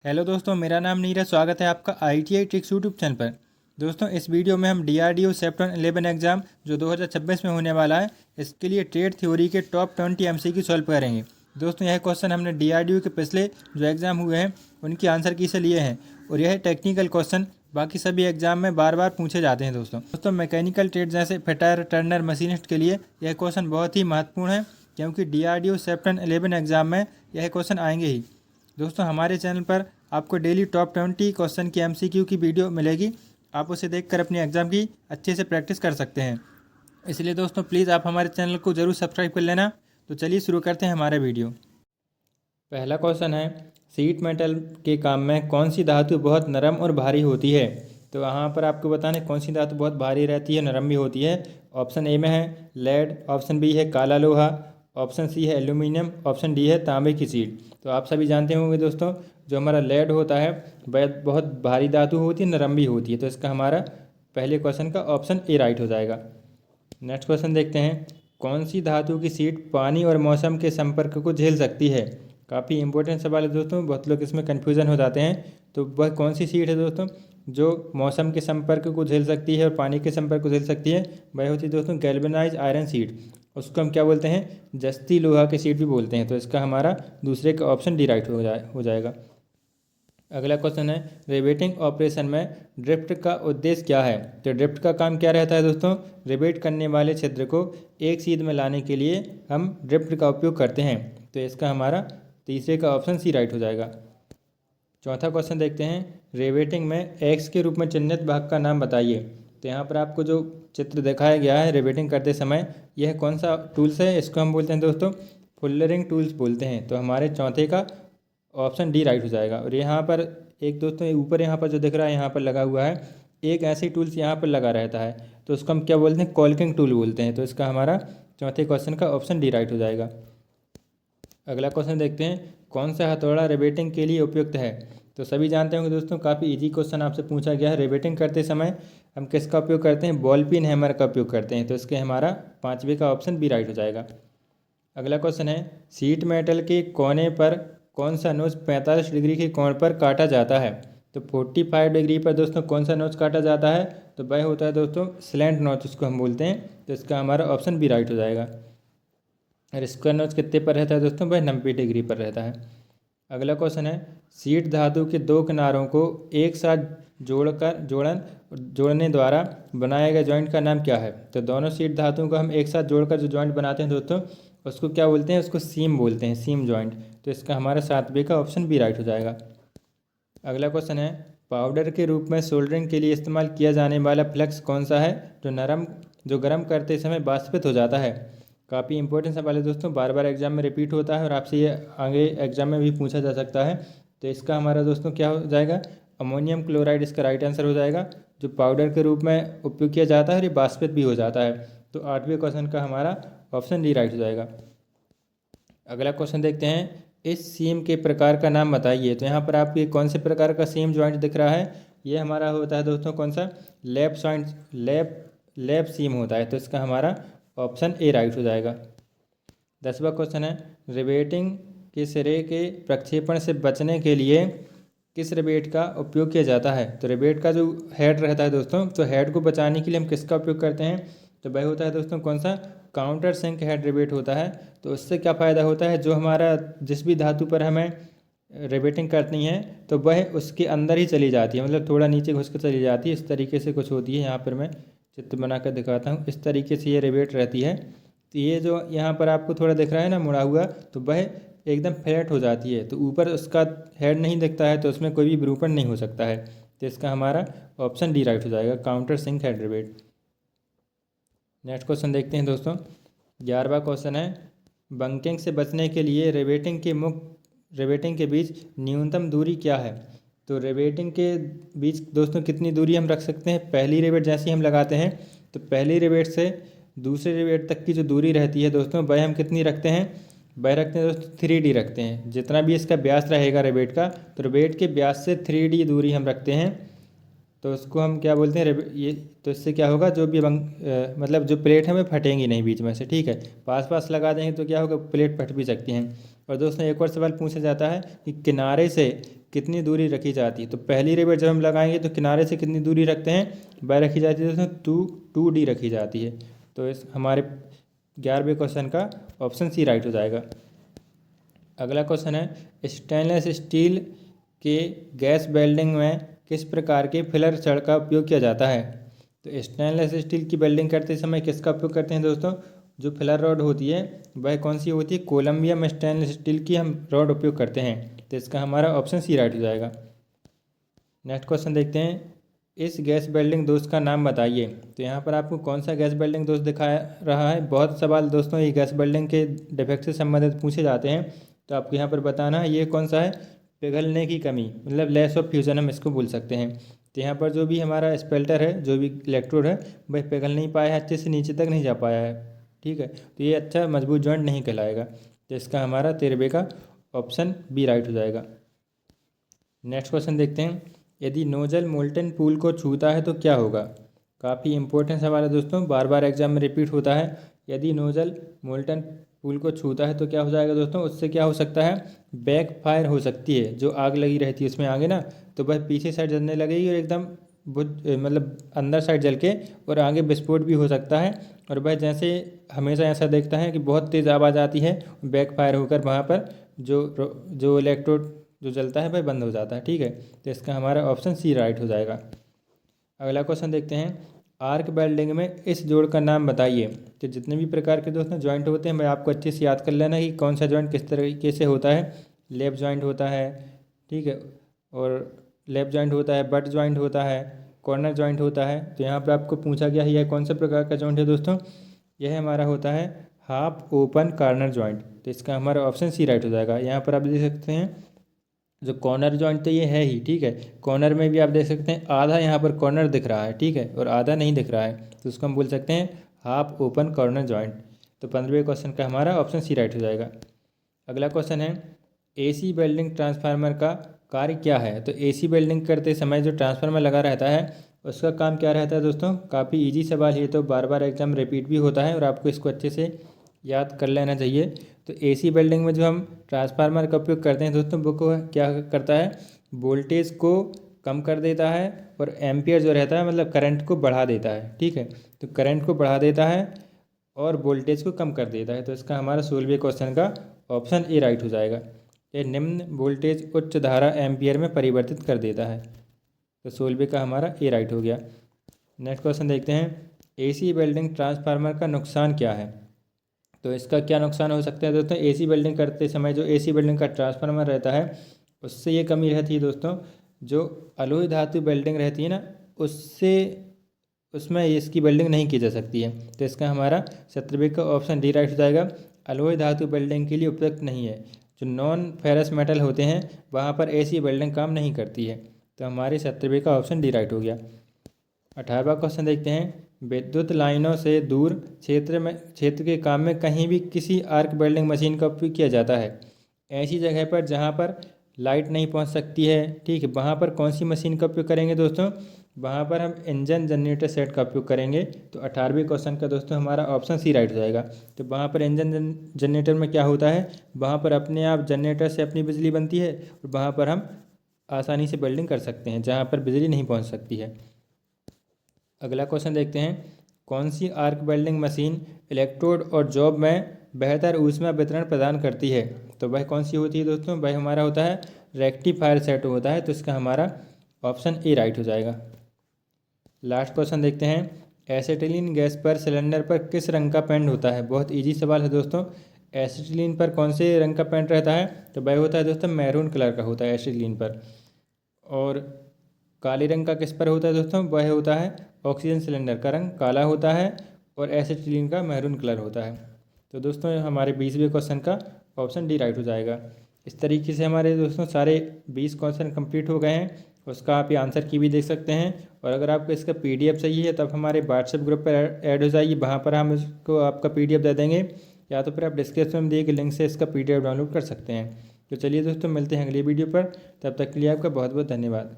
Hello दोस्तों, मेरा नाम नीरज। स्वागत है आपका ITI ट्रिक्स यूट्यूब चैनल पर। दोस्तों, इस वीडियो में हम DRDO सेप्टेम्बर 11 एग्ज़ाम जो 2026 में होने वाला है, इसके लिए ट्रेड थ्योरी के टॉप 20 MCQ सॉल्व करेंगे। दोस्तों, यह क्वेश्चन हमने DRDO के पिछले जो एग्ज़ाम हुए हैं उनकी आंसर की से लिए हैं और यह टेक्निकल क्वेश्चन बाकी सभी एग्जाम में बार बार पूछे जाते हैं। दोस्तों मैकेनिकल ट्रेड जैसे फिटर, टर्नर, मशीनिस्ट के लिए यह क्वेश्चन बहुत ही महत्वपूर्ण है, क्योंकि DRDO सेप्टेम्बर 11 एग्ज़ाम में यह क्वेश्चन आएंगे ही। दोस्तों, हमारे चैनल पर आपको डेली टॉप 20 क्वेश्चन की MCQ की वीडियो मिलेगी। आप उसे देखकर अपनी एग्ज़ाम की अच्छे से प्रैक्टिस कर सकते हैं। इसलिए दोस्तों प्लीज़ आप हमारे चैनल को ज़रूर सब्सक्राइब कर लेना। तो चलिए शुरू करते हैं हमारा वीडियो। पहला क्वेश्चन है, शीट मेटल के काम में कौन सी धातु बहुत नरम और भारी होती है? तो यहाँ पर आपको बताना है कौन सी धातु बहुत भारी रहती है, नरम भी होती है। ऑप्शन ए में है लेड, ऑप्शन बी है काला लोहा, ऑप्शन सी है एल्यूमिनियम, ऑप्शन डी है तांबे की शीट। तो आप सभी जानते होंगे दोस्तों, जो हमारा लेड होता है वह बहुत भारी धातु होती है, नरम भी होती है। तो इसका हमारा पहले क्वेश्चन का ऑप्शन ए राइट हो जाएगा। नेक्स्ट क्वेश्चन देखते हैं, कौन सी धातु की शीट पानी और मौसम के संपर्क को झेल सकती है? काफ़ी इंपॉर्टेंट सवाल है दोस्तों, बहुत लोग इसमें कन्फ्यूज़न हो जाते हैं। तो वह कौन सी शीट है दोस्तों जो मौसम के संपर्क को झेल सकती है और पानी के संपर्क को झेल सकती है? वह होती है दोस्तों गैल्वेनाइज आयरन शीट। उसको हम क्या बोलते हैं? जस्ती लोहा की शीट भी बोलते हैं। तो इसका हमारा दूसरे का ऑप्शन डी राइट हो जाएगा। अगला क्वेश्चन है, रिवेटिंग ऑपरेशन में ड्रिफ्ट का उद्देश्य क्या है? तो ड्रिफ्ट का काम क्या रहता है दोस्तों? रिवेट करने वाले छिद्र को एक सीध में लाने के लिए हम ड्रिफ्ट का उपयोग करते हैं। तो इसका हमारा तीसरे का ऑप्शन सी राइट हो जाएगा। चौथा क्वेश्चन देखते हैं, रिवेटिंग में एक्स के रूप में चिन्हित भाग का नाम बताइए। तो यहाँ पर आपको जो चित्र दिखाया गया है रिवेटिंग करते समय, यह कौन सा टूल्स है? इसको हम बोलते हैं दोस्तों फुलरिंग टूल्स बोलते हैं। तो हमारे चौथे का ऑप्शन डी राइट हो जाएगा। और यहाँ पर एक दोस्तों ऊपर यहाँ पर जो दिख रहा है यहाँ पर लगा हुआ है, एक ऐसी टूल्स यहाँ पर लगा रहता है, तो उसको हम क्या बोलते हैं? कॉल्किंग टूल बोलते हैं। तो इसका हमारा चौथे क्वेश्चन का ऑप्शन डी राइट हो जाएगा। अगला क्वेश्चन देखते हैं, कौन सा हथौड़ा रिवेटिंग के लिए उपयुक्त है? तो सभी जानते होंगे दोस्तों, काफ़ी इजी क्वेश्चन आपसे पूछा गया है। रिवेटिंग करते समय हम किसका उपयोग करते हैं? बॉल पिन हैमर का उपयोग करते हैं। तो इसके हमारा पाँचवें का ऑप्शन बी राइट हो जाएगा। अगला क्वेश्चन है, शीट मेटल के कोने पर कौन सा नोच 45 डिग्री के कोण पर काटा जाता है? तो 45 डिग्री पर दोस्तों कौन सा नोच काटा जाता है? तो वह होता है दोस्तों स्लैंट नोच, उसको हम बोलते हैं। तो इसका हमारा ऑप्शन बी राइट हो जाएगा। और स्क्वायर नोच कितने पर रहता है दोस्तों? वह 90 डिग्री पर रहता है। अगला क्वेश्चन है, शीट धातु के दो किनारों को एक साथ जोड़ने द्वारा बनाए गए जॉइंट का नाम क्या है? तो दोनों शीट धातुओं को हम एक साथ जोड़कर जो जॉइंट बनाते हैं दोस्तों, उसको क्या बोलते हैं? उसको सीम बोलते हैं, सीम जॉइंट। तो इसका हमारा सातवें का ऑप्शन बी राइट हो जाएगा। अगला क्वेश्चन है, पाउडर के रूप में सोल्डरिंग के लिए इस्तेमाल किया जाने वाला फ्लक्स कौन सा है जो गर्म करते समय वाष्पित हो जाता है? काफ़ी इंपॉर्टेंट सवाल है दोस्तों, बार बार एग्जाम में रिपीट होता है और आपसे ये आगे एग्जाम में भी पूछा जा सकता है। तो इसका हमारा दोस्तों क्या हो जाएगा? अमोनियम क्लोराइड इसका राइट आंसर हो जाएगा। जो पाउडर के रूप में उपयोग किया जाता है और ये वाष्पित भी हो जाता है। तो आठवें क्वेश्चन का हमारा ऑप्शन डी राइट हो जाएगा। अगला क्वेश्चन देखते हैं, इस सीम के प्रकार का नाम बताइए। तो यहाँ पर आपको कौन से प्रकार का सीम जॉइंट दिख रहा है? ये हमारा होता है दोस्तों कौन सा? लैप सीम होता है। तो इसका हमारा ऑप्शन ए राइट हो जाएगा। 10वां क्वेश्चन है, रिवेटिंग के सिरे के प्रक्षेपण से बचने के लिए किस रिवेट का उपयोग किया जाता है? तो रिवेट का जो हेड रहता है दोस्तों, तो हेड को बचाने के लिए हम किसका उपयोग करते हैं? तो वह होता है दोस्तों कौन सा? काउंटर सिंक हेड रिवेट होता है। तो उससे क्या फ़ायदा होता है? जो हमारा जिस भी धातु पर हमें रिवेटिंग करनी है तो वह उसके अंदर ही चली जाती है, मतलब थोड़ा नीचे घुस कर चली जाती है। इस तरीके से कुछ होती है, यहाँ पर मैं चित्र बनाकर दिखाता हूँ। इस तरीके से ये रिवेट रहती है। तो ये जो यहाँ पर आपको थोड़ा दिख रहा है ना मुड़ा हुआ, तो वह एकदम फ्लैट हो जाती है। तो ऊपर उसका हेड नहीं दिखता है, तो उसमें कोई भी विरूपण नहीं हो सकता है। तो इसका हमारा ऑप्शन डी राइट हो जाएगा, countersink head rivet. Next question देखते हैं दोस्तों। 11वां क्वेश्चन है, बंकिंग से बचने के लिए रिवेटिंग के बीच न्यूनतम दूरी क्या है? तो रिवेटिंग के बीच दोस्तों कितनी दूरी हम रख सकते हैं? पहली रिवेट जैसे ही हम लगाते हैं तो पहली रिवेट से दूसरे रिवेट तक की जो दूरी रहती है दोस्तों, वह हम कितनी रखते हैं? वह रखते हैं दोस्तों 3D रखते हैं। जितना भी इसका व्यास रहेगा रिवेट का, तो रिवेट के व्यास से 3D दूरी हम रखते हैं। तो उसको हम क्या बोलते हैं ये। तो इससे क्या होगा, जो भी मतलब जो प्लेट है वो फटेंगी नहीं बीच में से, ठीक है। पास पास लगा देंगे तो क्या होगा, प्लेट फट भी सकती हैं। और दोस्तों एक और सवाल पूछा जाता है कि किनारे से कितनी दूरी रखी जाती है। तो पहली रिवेट जब हम लगाएंगे तो किनारे से कितनी दूरी रखते हैं, वह रखी जाती है दोस्तों 2D रखी जाती है। तो इस हमारे 11वें क्वेश्चन का ऑप्शन सी राइट हो जाएगा। अगला क्वेश्चन है स्टेनलेस स्टील के गैस वेल्डिंग में किस प्रकार के फिलर छड़ का उपयोग किया जाता है। तो स्टेनलेस स्टील की वेल्डिंग करते समय किसका उपयोग करते हैं दोस्तों, जो फिलर रॉड होती है वह कौन सी होती है, कोलम्बियम स्टेनलेस स्टील की हम रॉड उपयोग करते हैं। तो इसका हमारा ऑप्शन सी राइट हो जाएगा। नेक्स्ट क्वेश्चन देखते हैं, इस गैस वेल्डिंग दोस्त का नाम बताइए। तो यहाँ पर आपको कौन सा गैस वेल्डिंग दोस्त दिखा रहा है। बहुत सवाल दोस्तों ये गैस वेल्डिंग के डिफेक्ट से संबंधित पूछे जाते हैं, तो आपको यहाँ पर बताना है ये कौन सा है, पिघलने की कमी, मतलब लेस ऑफ फ्यूजन हम इसको बोल सकते हैं। तो यहाँ पर जो भी हमारा स्पेल्टर है, जो भी इलेक्ट्रोड है, वह पिघल नहीं पाया है, अच्छे से नीचे तक नहीं जा पाया है, ठीक है। तो ये अच्छा मजबूत जॉइंट नहीं कहलाएगा। तो इसका हमारा 13वें का ऑप्शन बी राइट हो जाएगा। नेक्स्ट क्वेश्चन देखते हैं, यदि नोजल मोल्टन पूल को छूता है तो क्या होगा। काफ़ी इंपॉर्टेंट सवाल है दोस्तों, बार बार एग्जाम में रिपीट होता है। यदि नोजल मोल्टन पूल को छूता है तो क्या हो जाएगा दोस्तों, उससे क्या हो सकता है, बैक फायर हो सकती है। जो आग लगी रहती है उसमें आगे ना, तो वह पीछे साइड जलने लगेगी और एकदम मतलब अंदर साइड जल के और आगे विस्फोट भी हो सकता है। और वह जैसे हमेशा ऐसा देखता है कि बहुत तेज़ आवाज़ आती है, बैक फायर होकर वहाँ पर जो इलेक्ट्रोड जो जलता है वह बंद हो जाता है, ठीक है। तो इसका हमारा ऑप्शन सी राइट हो जाएगा। अगला क्वेश्चन देखते हैं, आर्क वेल्डिंग में इस जोड़ का नाम बताइए। तो जितने भी प्रकार के दोस्तों जॉइंट होते हैं, मैं आपको अच्छे से याद कर लेना कि कौन सा जॉइंट किस तरीके से होता है। लेप जॉइंट होता है, ठीक है, और लेप जॉइंट होता है, बट जॉइंट होता है, कॉर्नर जॉइंट होता है। तो यहाँ पर आपको पूछा गया है यह कौन सा प्रकार का जॉइंट है दोस्तों, यह हमारा होता है हाफ ओपन कॉर्नर जॉइंट। तो इसका हमारा ऑप्शन सी राइट हो जाएगा। यहाँ पर आप देख सकते हैं जो कॉर्नर जॉइंट तो ये है ही, ठीक है। कॉर्नर में भी आप देख सकते हैं आधा यहाँ पर कॉर्नर दिख रहा है, ठीक है, और आधा नहीं दिख रहा है, तो उसको हम बोल सकते हैं हाफ ओपन कॉर्नर जॉइंट। तो 15वें क्वेश्चन का हमारा ऑप्शन सी राइट हो जाएगा। अगला क्वेश्चन है, एसी वेल्डिंग ट्रांसफार्मर का कार्य क्या है। तो एसी वेल्डिंग करते समय जो ट्रांसफार्मर लगा रहता है उसका काम क्या रहता है दोस्तों, काफ़ी ईजी सवाल है, तो बार बार एग्जाम रिपीट भी होता है और आपको इसको अच्छे से याद कर लेना चाहिए। तो एसी वेल्डिंग में जो हम ट्रांसफार्मर का उपयोग करते हैं दोस्तों, वो को क्या करता है, वोल्टेज को कम कर देता है और एम्पियर जो रहता है मतलब करंट को बढ़ा देता है, ठीक है। तो करंट को बढ़ा देता है और वोल्टेज को कम कर देता है। तो इसका हमारा 16वें क्वेश्चन का ऑप्शन ए राइट हो जाएगा। ये निम्न वोल्टेज उच्च धारा एम्पियर में परिवर्तित कर देता है। तो 16वें का हमारा ए राइट हो गया। नेक्स्ट क्वेश्चन देखते हैं, एसी वेल्डिंग ट्रांसफार्मर का नुकसान क्या है। तो इसका क्या नुकसान हो सकता है दोस्तों, एसी वेल्डिंग करते समय जो एसी वेल्डिंग का ट्रांसफार्मर रहता है उससे ये कमी रहती है दोस्तों, जो अलॉय धातु वेल्डिंग रहती है ना, उससे उसमें इसकी वेल्डिंग नहीं की जा सकती है। तो इसका हमारा 17वें का ऑप्शन डी राइट हो जाएगा। अलॉय धातु वेल्डिंग के लिए उपयुक्त नहीं है। जो नॉन फेरस मेटल होते हैं वहाँ पर ऐसी वेल्डिंग काम नहीं करती है। तो हमारे 17वें का ऑप्शन डी राइट हो गया। 18वां क्वेश्चन देखते हैं, विद्युत लाइनों से दूर क्षेत्र के काम में कहीं भी किसी आर्क वेल्डिंग मशीन का उपयोग किया जाता है। ऐसी जगह पर जहाँ पर लाइट नहीं पहुँच सकती है, ठीक है, वहाँ पर कौन सी मशीन का उपयोग करेंगे दोस्तों, वहाँ पर हम इंजन जनरेटर सेट का उपयोग करेंगे। तो 18वें क्वेश्चन का दोस्तों हमारा ऑप्शन सी राइट हो जाएगा। तो वहाँ पर इंजन जनरेटर में क्या होता है, वहाँ पर अपने आप जनरेटर से अपनी बिजली बनती है और वहाँ पर हम आसानी से वेल्डिंग कर सकते हैं जहाँ पर बिजली नहीं पहुँच सकती है। अगला क्वेश्चन देखते हैं, कौन सी आर्क वेल्डिंग मशीन इलेक्ट्रोड और जॉब में बेहतर ऊष्मा वितरण प्रदान करती है। तो वह कौन सी होती है दोस्तों, वह हमारा होता है रेक्टिफायर सेट होता है। तो इसका हमारा ऑप्शन ए राइट हो जाएगा। लास्ट क्वेश्चन देखते हैं, एसिटिलीन गैस पर सिलेंडर पर किस रंग का पेंट होता है। बहुत इजी सवाल है दोस्तों। एसिटिलीन पर कौन से रंग का पेंट रहता है, तो वह होता है दोस्तों मैरून कलर का होता है एसिटिलीन पर। और काले रंग का किस पर होता है दोस्तों, वह होता है ऑक्सीजन सिलेंडर का रंग काला होता है और एसिटिलीन का मैरून कलर होता है। तो दोस्तों हमारे 20वें क्वेश्चन का ऑप्शन डी राइट हो जाएगा। इस तरीके से हमारे दोस्तों सारे 20 क्वेश्चन कंप्लीट हो गए हैं। उसका आप ये आंसर की भी देख सकते हैं। और अगर आपको इसका PDF चाहिए तब हमारे व्हाट्सएप ग्रुप पर ऐड हो जाइए, वहाँ पर हम इसको आपका PDF दे देंगे, या तो फिर आप डिस्क्रिप्शन में दिए गए लिंक से इसका PDF डाउनलोड कर सकते हैं। तो चलिए दोस्तों मिलते हैं अगली वीडियो पर, तब तक के लिए आपका बहुत बहुत धन्यवाद।